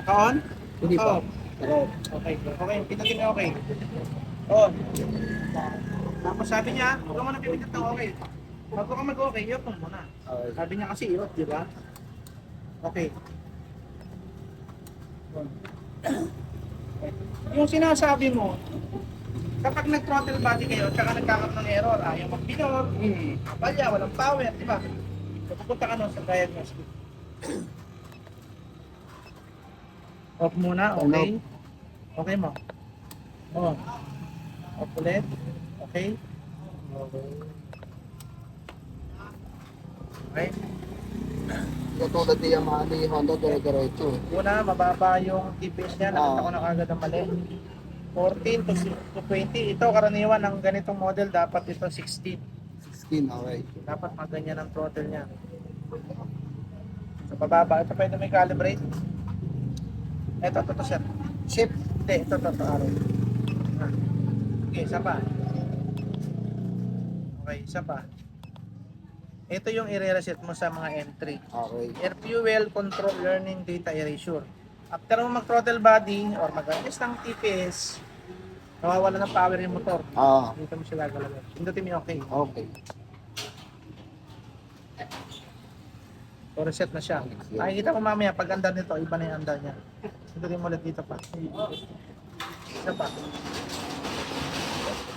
On? Hindi pa. Oh. Okay. Okay. Pindutin mo okay. On. Tapos sabi niya, huwag ka muna pipindot ng okay. Bago ka mag-okay, i-off mo muna. Okay. Sabi niya kasi i-off, di ba? Okay. On. Yung sinasabi mo, kapag nag-throttle body kayo, tsaka nagkakaroon ng error, ayaw mag-pinot, palya, walang power, di ba? So, pupunta ka nun sa diagnostic. Off muna, okay? Okay mo? On. Off ulit. Okay? Okay? Katulad ni Yamaha ni Honda, dire-diretso. Una, mababa yung TPS niya, nakita ko na kagad ang mali. 14 to 20. Ito, karaniwan ng ganitong model, dapat ito 16. 16, okay. Dapat maganyan ang throttle niya. Sa pababa, ito pwede may calibrate. Ito, sir. Shift. Hindi, ito, araw. Ah. Okay, isa pa. Okay, isa pa. Ito yung i-reset mo sa mga M3. Okay. Air fuel control learning data erasure. After mo mag-throttle body or mag-adjust ng TPS, nawawala ng power yung motor. Dito mo siya gagalawin. Pindutin mo yung okay. Okay. So reset na siya. Makikita ko mamaya pag andar nito, iba na yung andar niya. Pindutin mo ulit dito pa. Isa pa.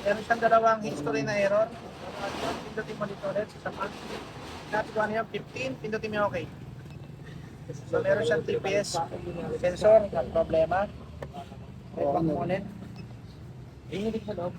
Meron siyang dalawang history na error. Pindutin mo dito ulit. Isa pa. Natin ko ano yan, 15. Pindutin mo yung okay. So meron siyang TPS sensor, problema. Red back mo ulit. Ihilig sa loob.